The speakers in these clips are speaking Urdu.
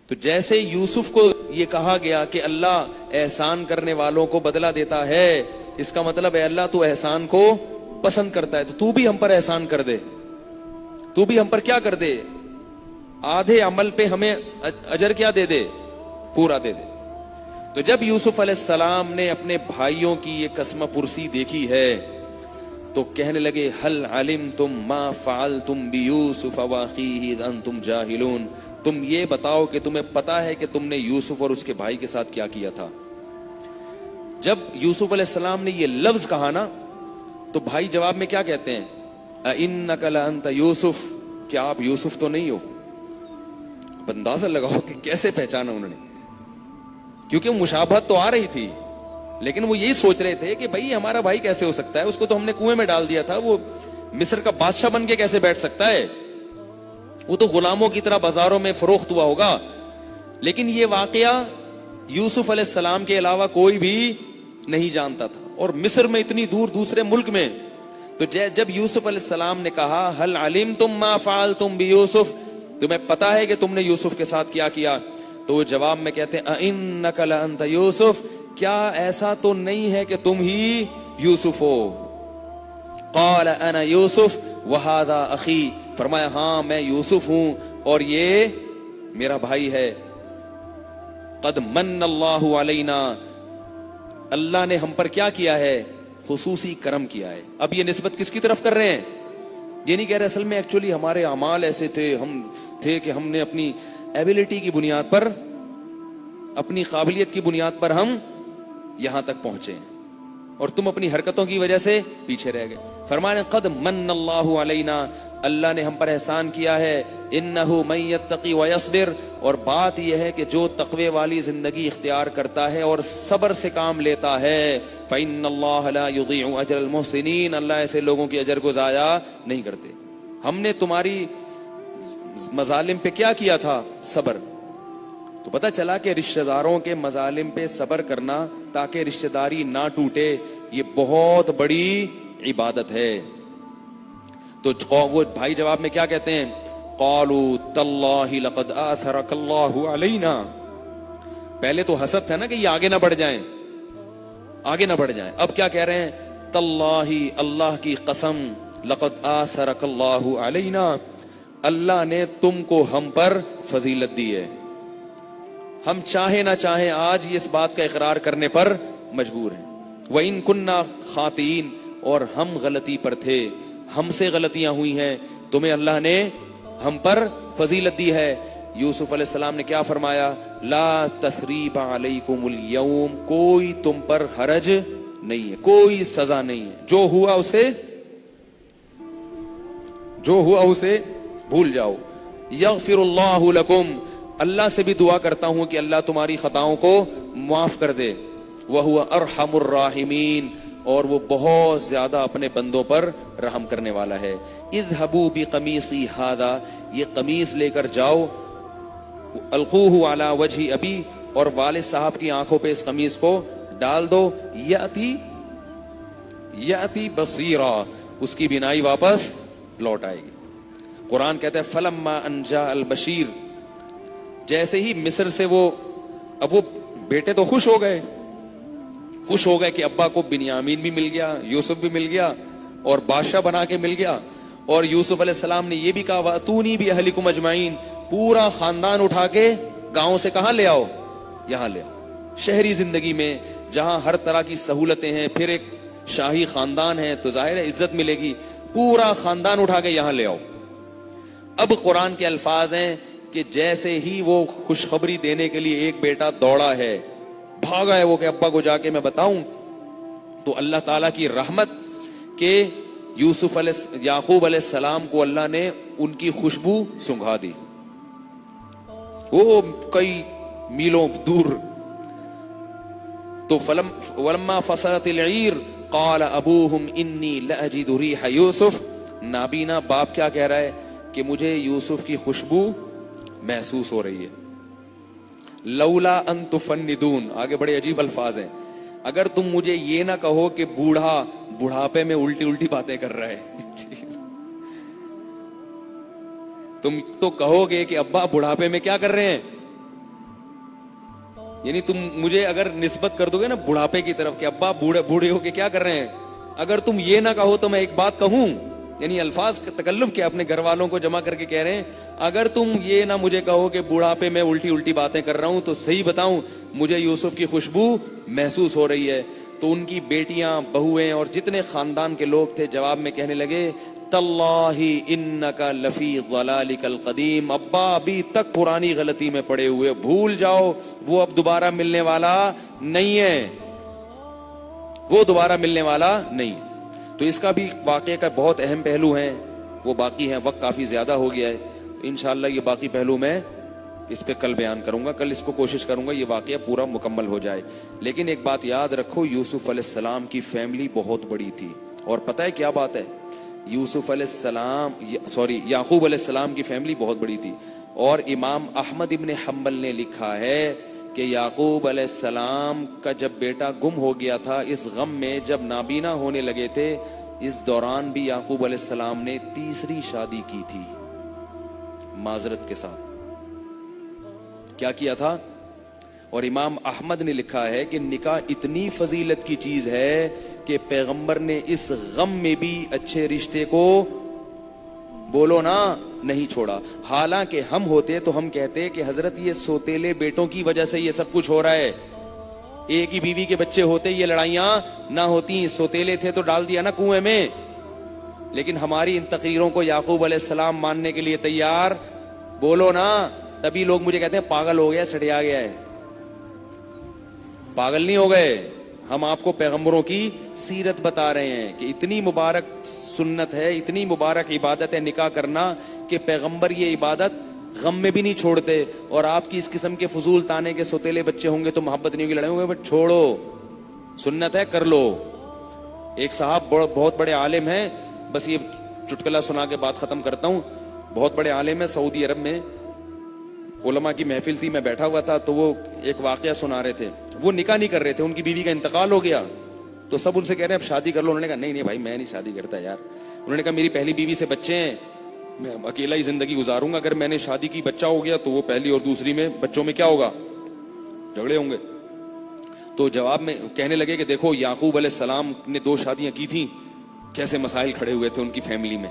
تو جیسے یوسف کو یہ کہا گیا کہ اللہ احسان کرنے والوں کو بدلہ دیتا ہے، اس کا مطلب ہے اللہ تو احسان کو پسند کرتا ہے، تو بھی ہم پر احسان کر دے، تو بھی ہم پر کیا کر دے، آدھے عمل پہ ہمیں اجر کیا دے دے، پورا دے دے۔ تو جب یوسف علیہ السلام نے اپنے بھائیوں کی یہ قسمہ پرسی دیکھی ہے تو کہنے لگے هل علمتم ما فعلتم بیوسف واخیہ اذ انتم جاہلون، تم یہ بتاؤ کہ تمہیں پتا ہے کہ تم نے یوسف اور اس کے بھائی کے ساتھ کیا کیا تھا۔ جب یوسف علیہ السلام نے یہ لفظ کہا نا تو بھائی جواب میں کیا کہتے ہیں، اِنَّكَ لَأَنْتَ یوسف، کیا آپ یوسف تو نہیں ہو؟ اب اندازہ لگاؤ کہ کیسے پہچانا انہوں نے، کیونکہ مشابہت تو آ رہی تھی لیکن وہ یہی سوچ رہے تھے کہ بھائی ہمارا بھائی کیسے ہو سکتا ہے، اس کو تو ہم نے کنویں میں ڈال دیا تھا، وہ مصر کا بادشاہ بن کے کیسے بیٹھ سکتا ہے، وہ تو غلاموں کی طرح بازاروں میں فروخت ہوا ہوگا۔ لیکن یہ واقعہ یوسف علیہ السلام کے علاوہ کوئی بھی نہیں جانتا تھا، اور مصر میں اتنی دور دوسرے ملک میں۔ تو جب یوسف علیہ السلام نے کہا هل علمتم ما فعلتم بیوسف، تمہیں پتا ہے کہ تم نے یوسف کے ساتھ کیا کیا، تو وہ جواب میں کہتے ہیں اِنَّكَ لَأَنْتَ یوسف، کیا ایسا تو نہیں ہے کہ تم ہی یوسف ہو؟ قال انا یوسف وہذا اخی، فرمایا ہاں میں یوسف ہوں اور یہ میرا بھائی ہے۔ قد من اللہ علینا، اللہ نے ہم پر کیا کیا ہے، خصوصی کرم کیا ہے۔ اب یہ نسبت کس کی طرف کر رہے ہیں؟ یہ نہیں کہہ رہے اصل میں ایکچولی ہمارے اعمال ایسے تھے، ہم تھے کہ ہم نے اپنی ایبلٹی کی بنیاد پر، اپنی قابلیت کی بنیاد پر ہم یہاں تک پہنچے اور تم اپنی حرکتوں کی وجہ سے پیچھے رہ گئے۔ فرمانے قد من اللہ علینا، اللہ نے ہم پر احسان کیا ہے، انہ من یتقی ویصبر، اور بات یہ ہے کہ جو تقوی والی زندگی اختیار کرتا ہے اور صبر سے کام لیتا ہے، فإن اللہ لا یضیع اجر المحسنین، اللہ ایسے لوگوں کی اجر کو ضائع نہیں کرتے۔ ہم نے تمہاری مظالم پہ کیا کیا تھا، صبر۔ تو پتہ چلا کہ رشتہ داروں کے مظالم پہ صبر کرنا تاکہ رشتہ داری نہ ٹوٹے، یہ بہت بڑی عبادت ہے۔ تو وہ بھائی جواب میں کیا کہتے ہیں، قالوا تاللہ لقد آثرک اللہ علینا۔ پہلے تو حسد تھا نا کہ یہ آگے نہ بڑھ جائیں، آگے نہ بڑھ جائیں، اب کیا کہہ رہے ہیں، تاللہ، اللہ کی قسم، لقد آثرک اللہ علینا، اللہ نے تم کو ہم پر فضیلت دی ہے، ہم چاہے نہ چاہیں آج اس بات کا اقرار کرنے پر مجبور ہیں۔ وَإِن كُنَّا خَاطِئِينَ، اور ہم غلطی پر تھے، ہم سے غلطیاں ہوئی ہیں، تمہیں اللہ نے ہم پر فضیلت دی ہے۔ یوسف علیہ السلام نے کیا فرمایا، لا تثریب علیکم اليوم، کوئی تم پر حرج نہیں ہے، کوئی سزا نہیں ہے، جو ہوا اسے بھول جاؤ۔ یغفر اللہ لکم، اللہ سے بھی دعا کرتا ہوں کہ اللہ تمہاری خطاؤں کو معاف کر دے۔ وَهُوَ أَرْحَمُ الرَّاحِمِينَ، اور وہ بہت زیادہ اپنے بندوں پر رحم کرنے والا ہے۔ اذهبوا بقمیصی هذا، یہ قمیص لے کر جاؤ، القوہ علی وجہ ابی، اور والد صاحب کی آنکھوں پہ اس قمیص کو ڈال دو، یأتی بصیرا، اس کی بینائی واپس لوٹ آئے گی۔ قرآن کہتا ہے فلما ان جاء البشیر، جیسے ہی مصر سے اب وہ بیٹے تو خوش ہو گئے کہ ابا کو بنیامین بھی مل گیا، یوسف بھی مل گیا اور بادشاہ بنا کے مل گیا، اور یوسف علیہ السلام نے یہ بھی کہا وَأْتُونِي بِأَهْلِكُمْ أَجْمَعِينَ، پورا خاندان اٹھا کے گاؤں سے کہاں لے آؤ، یہاں لے آؤ۔ شہری زندگی میں جہاں ہر طرح کی سہولتیں ہیں، پھر ایک شاہی خاندان ہے تو ظاہر ہے عزت ملے گی، پورا خاندان اٹھا کے یہاں لے آؤ۔ اب قرآن کے الفاظ ہیں کہ جیسے ہی وہ خوشخبری دینے کے لیے ایک بیٹا دوڑا ہے، بھاگا ہے وہ کہ ابا کو جا کے میں بتاؤں، تو اللہ تعالیٰ کی رحمت کہ یعقوب علیہ السلام کو اللہ نے ان کی خوشبو سنگھا دی، وہ کئی میلوں دور۔ تو ولما فصلت العیر قال ابوہم انی لاجد ریح یوسف، نابینا باپ کیا کہہ رہا ہے کہ مجھے یوسف کی خوشبو محسوس ہو رہی ہے۔ لولا ان تفندون، آگے بڑے عجیب الفاظ ہیں، اگر تم مجھے یہ نہ کہو کہ بوڑھا بڑھاپے میں الٹی باتیں کر رہا ہے، تم تو کہو گے کہ ابا بڑھاپے میں کیا کر رہے ہیں، یعنی تم مجھے اگر نسبت کر دو گے نا بڑھاپے کی طرف کہ ابا بوڑھے ہو کے کیا کر رہے ہیں، اگر تم یہ نہ کہو تو میں ایک بات کہوں، یعنی الفاظ تکلم کے اپنے گھر والوں کو جمع کر کے کہہ رہے ہیں، اگر تم یہ نہ مجھے کہو کہ بڑھاپے میں الٹی باتیں کر رہا ہوں تو صحیح بتاؤں مجھے یوسف کی خوشبو محسوس ہو رہی ہے۔ تو ان کی بیٹیاں، بہویں اور جتنے خاندان کے لوگ تھے جواب میں کہنے لگے تاللہ انکا لفی ضلالک القدیم، ابا ابھی تک پرانی غلطی میں پڑے ہوئے، بھول جاؤ وہ اب دوبارہ ملنے والا نہیں ہے، وہ دوبارہ ملنے والا نہیں۔ تو اس کا بھی واقعے کا بہت اہم پہلو ہیں، وہ باقی ہیں، وقت کافی زیادہ ہو گیا ہے، انشاءاللہ یہ باقی پہلو میں اس پہ کل بیان کروں گا، کل اس کو کوشش کروں گا یہ واقعہ پورا مکمل ہو جائے۔ لیکن ایک بات یاد رکھو، یوسف علیہ السلام کی فیملی بہت بڑی تھی، اور پتہ ہے کیا بات ہے، یوسف علیہ السلام یعقوب علیہ السلام کی فیملی بہت بڑی تھی، اور امام احمد ابن حنبل نے لکھا ہے کہ یعقوب علیہ السلام کا جب بیٹا گم ہو گیا تھا، اس غم میں جب نابینا ہونے لگے تھے، اس دوران بھی یعقوب علیہ السلام نے تیسری شادی کی تھی معذرت کے ساتھ۔ کیا کیا تھا؟ اور امام احمد نے لکھا ہے کہ نکاح اتنی فضیلت کی چیز ہے کہ پیغمبر نے اس غم میں بھی اچھے رشتے کو بولو نا نہیں چھوڑا۔ حالانکہ ہم ہوتے تو ہم کہتے کہ حضرت یہ سوتیلے بیٹوں کی وجہ سے یہ سب کچھ ہو رہا ہے، ایک ہی بیوی کے بچے ہوتے یہ لڑائیاں نہ ہوتی، سوتیلے تھے تو ڈال دیا نا کنویں میں۔ لیکن ہماری ان تقریروں کو یعقوب علیہ السلام ماننے کے لیے تیار بولو نا، تبھی لوگ مجھے کہتے ہیں پاگل ہو گیا، سٹیا گیا ہے۔ پاگل نہیں ہو گئے، ہم آپ کو پیغمبروں کی سیرت بتا رہے ہیں کہ اتنی مبارک سنت ہے، اتنی مبارک عبادت ہے نکاح کرنا کہ پیغمبر یہ عبادت غم میں بھی نہیں چھوڑتے۔ اور آپ کی اس قسم کے فضول تانے کے سوتیلے بچے ہوں گے تو محبت نہیں ہوگی، لڑائی ہوگی، بٹ چھوڑو، سنت ہے کر لو۔ ایک صاحب بہت بڑے عالم ہیں، بس یہ چٹکلا سنا کے بات ختم کرتا ہوں، بہت بڑے عالم ہیں، سعودی عرب میں علماء کی محفل تھی، میں بیٹھا ہوا تھا تو وہ ایک واقعہ سنا رہے تھے، وہ نکاح نہیں کر رہے تھے، ان کی بیوی کا انتقال ہو گیا تو سب ان سے کہہ رہے ہیں اب شادی کر لو۔ انہوں نے کہا نہیں بھائی میں نہیں شادی کرتا یار۔ انہوں نے کہا میری پہلی بیوی سے بچے ہیں، میں اکیلا ہی زندگی گزاروں گا، اگر میں نے شادی کی بچہ ہو گیا تو وہ پہلی اور دوسری میں بچوں میں کیا ہوگا، جھگڑے ہوں گے۔ تو جواب میں کہنے لگے کہ دیکھو یعقوب علیہ السلام نے 2 شادیاں کی تھیں، کیسے مسائل کھڑے ہوئے تھے ان کی فیملی میں،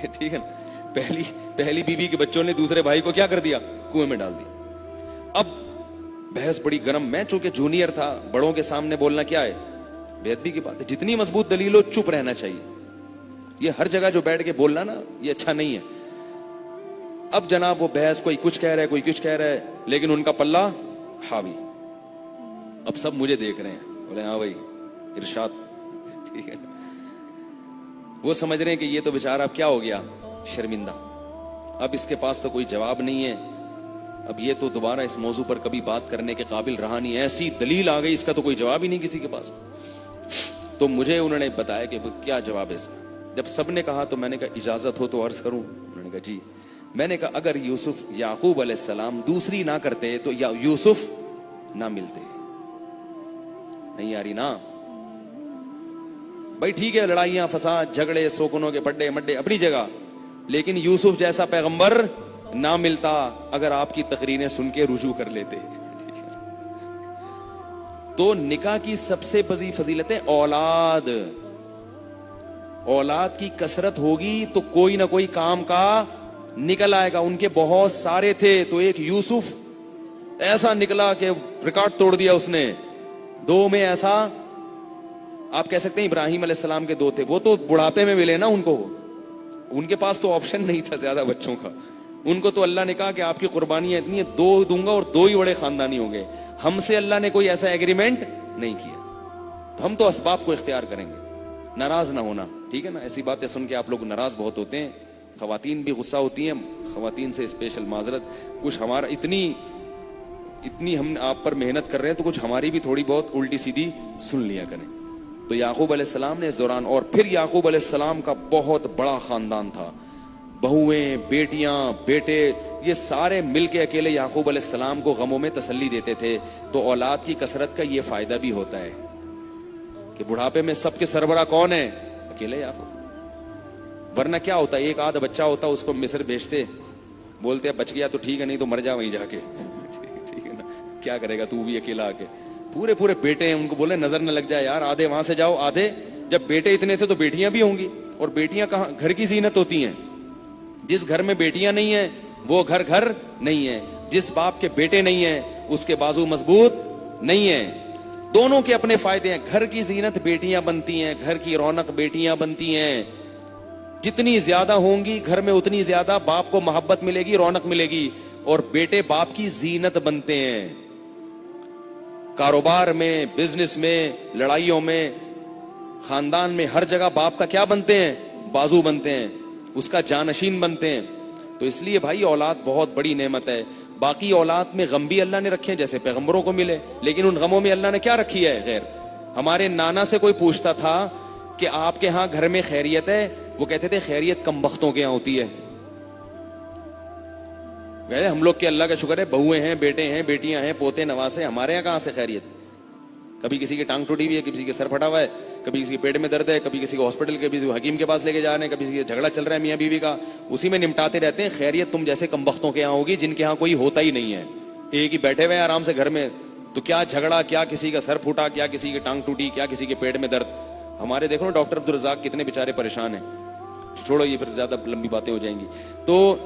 ٹھیک ہے نا۔ پہلی بیوی کے بچوں نے دوسرے بھائی کو کیا کر دیا، کنویں میں ڈال دیا۔ اب بحث بڑی گرم، میں چونکہ جونیئر تھا، بڑوں کے سامنے بولنا کیا ہے، بے ادبی کی بات ہے، جتنی مضبوط دلیل ہو چپ رہنا چاہیے، یہ ہر جگہ جو بیٹھ کے بولنا نا یہ اچھا نہیں ہے۔ اب جناب وہ بحث کوئی کچھ کہہ رہا ہے کوئی کچھ کہہ رہا ہے، لیکن ان کا پلہ حاوی۔ اب سب مجھے دیکھ رہے ہیں، بولے ہاں بھائی ارشاد، ٹھیک ہے۔ وہ سمجھ رہے ہیں کہ یہ تو بیچارہ اب کیا ہو گیا، شرمندہ، اب اس کے پاس تو کوئی جواب نہیں ہے، اب یہ تو دوبارہ اس موضوع پر کبھی بات کرنے کے قابل رہا نہیں، ایسی دلیل آ گئی اس کا تو کوئی جواب ہی نہیں کسی کے پاس۔ تو مجھے انہوں نے بتایا کہ کیا جواب ہے اس کا۔ جب سب نے کہا تو میں نے کہا اجازت ہو تو عرض کروں؟ انہوں نے کہا جی۔ میں نے کہا اگر یعقوب علیہ السلام دوسری نہ کرتے تو یا یوسف نہ ملتے، نہیں آ رہی نا بھائی، ٹھیک ہے لڑائیاں فساد جھگڑے سوکنوں کے پڈے مڈے اپنی جگہ، لیکن یوسف جیسا پیغمبر نہ ملتا اگر آپ کی تقریریں سن کے رجوع کر لیتے۔ تو نکاح کی سب سے بڑی فضیلت ہے اولاد کی کثرت ہوگی تو کوئی نہ کوئی کام کا نکل آئے گا۔ ان کے بہت سارے تھے تو ایک یوسف ایسا نکلا کہ ریکارڈ توڑ دیا اس نے۔ 2 میں ایسا آپ کہہ سکتے ہیں ابراہیم علیہ السلام کے 2 تھے، وہ تو بڑھاپے میں ملے نا ان کو، ان کے پاس تو آپشن نہیں تھا زیادہ بچوں کا، ان کو تو اللہ نے کہا کہ آپ کی قربانیاں اتنی ہیں 2 دوں گا اور 2 ہی بڑے خاندانی ہوں گے۔ ہم سے اللہ نے کوئی ایسا ایگریمنٹ نہیں کیا، تو ہم تو اسباب کو اختیار کریں گے، ناراض نہ ہونا، ٹھیک ہے نا۔ ایسی باتیں سن کے آپ لوگ ناراض بہت ہوتے ہیں، خواتین بھی غصہ ہوتی ہیں، خواتین سے اسپیشل معذرت، کچھ ہمارا اتنی ہم آپ پر محنت کر رہے ہیں تو کچھ ہماری بھی تھوڑی بہت الٹی سیدھی سن لیا کریں۔ تو یعقوب علیہ السلام نے اس دوران، اور پھر یعقوب علیہ السلام کا بہت بڑا خاندان تھا، بہویں بیٹیاں بیٹے، یہ سارے مل کے اکیلے یعقوب علیہ السلام کو غموں میں تسلی دیتے تھے۔ تو اولاد کی کثرت کا یہ فائدہ بھی ہوتا ہے کہ بڑھاپے میں سب کے سربراہ کون ہے، اکیلے یعقوب۔ ورنہ کیا ہوتا ہے، ایک آدھ بچہ ہوتا اس کو مصر بھیجتے، بولتے بچ گیا تو ٹھیک ہے نہیں تو مر جا وہیں جا کے، ٹھیک ہے نا۔ کیا کرے گا تو بھی اکیلا آ کے؟ پورے پورے بیٹے ہیں، ان کو بولے نظر نہ لگ جائے یار، آدھے وہاں سے جاؤ آدھے. جب بیٹے اتنے تھے تو بیٹیاں بھی ہوں گی، اور بیٹیاں کہاں گھر کی زینت ہوتی ہیں. جس گھر میں بیٹیاں نہیں ہیں وہ گھر گھر نہیں ہے. جس باپ کے بیٹے نہیں ہیں اس کے بازو مضبوط نہیں ہیں. دونوں کے اپنے فائدے ہیں. گھر کی زینت بیٹیاں بنتی ہیں، گھر کی رونق بیٹیاں بنتی ہیں. جتنی زیادہ ہوں گی گھر میں اتنی زیادہ باپ کو محبت ملے گی، رونق ملے گی. اور بیٹے باپ کی زینت بنتے ہیں. کاروبار میں، بزنس میں، لڑائیوں میں، خاندان میں، ہر جگہ باپ کا کیا بنتے ہیں؟ بازو بنتے ہیں، اس کا جانشین بنتے ہیں. تو اس لیے بھائی اولاد بہت بڑی نعمت ہے. باقی اولاد میں غم بھی اللہ نے رکھے ہیں جیسے پیغمبروں کو ملے، لیکن ان غموں میں اللہ نے کیا رکھی ہے؟ غیر. ہمارے نانا سے کوئی پوچھتا تھا کہ آپ کے ہاں گھر میں خیریت ہے؟ وہ کہتے تھے خیریت کم بختوں کے یہاں ہوتی ہے. ہم لوگ کے اللہ کا شکر ہے بہویں ہیں، بیٹے ہیں، بیٹیاں ہیں، پوتے نواسے. ہمارے یہاں کہاں سے خیریت؟ کبھی کسی کی ٹانگ ٹوٹی ہوئی ہے، کسی کے سر پھٹا ہوا ہے، کبھی کسی کے پیٹ میں درد ہے، کبھی کسی کو ہاسپٹل کے کسی کو حکیم کے پاس لے کے جا رہے ہیں، کبھی کسی کا جھگڑا چل رہا ہے میاں بیوی کا، اسی میں نمٹاتے رہتے ہیں. خیریت تم جیسے کم بختوں کے یہاں ہوگی جن کے یہاں کوئی ہوتا ہی نہیں ہے. ایک ہی بیٹھے ہوئے ہیں آرام سے گھر میں، تو کیا جھگڑا، کیا کسی کا سر پھوٹا، کیا کسی کی ٹانگ ٹوٹی، کیا کسی کے پیٹ میں درد. ہمارے دیکھو نا ڈاکٹر عبدالرزاق کتنے بیچارے پریشان ہیں. چھوڑو یہ پھر زیادہ لمبی باتیں ہو جائیں گی. تو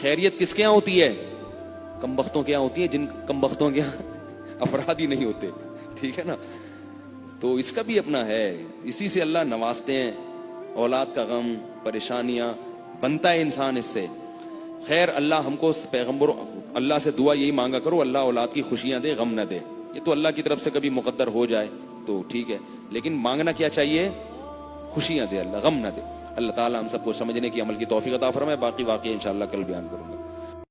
خیریت کس کے یہاں ہوتی ہے؟ کم بختوں کے یہاں ہوتی ہے، جن کم بختوں کے یہاں افراد ہی نہیں ہوتے. ٹھیک ہے نا؟ تو اس کا بھی اپنا ہے. اسی سے اللہ نوازتے ہیں. اولاد کا غم، پریشانیاں بنتا ہے انسان اس سے. خیر اللہ ہم کو پیغمبر اللہ سے دعا یہی مانگا کرو اللہ اولاد کی خوشیاں دے، غم نہ دے. یہ تو اللہ کی طرف سے کبھی مقدر ہو جائے تو ٹھیک ہے، لیکن مانگنا کیا چاہیے؟ خوشیاں دے اللہ، غم نہ دے. اللہ تعالی ہم سب کو سمجھنے کی، عمل کی توفیق عطا فرمائے. باقی واقعہ انشاءاللہ کل بیان کروں گا.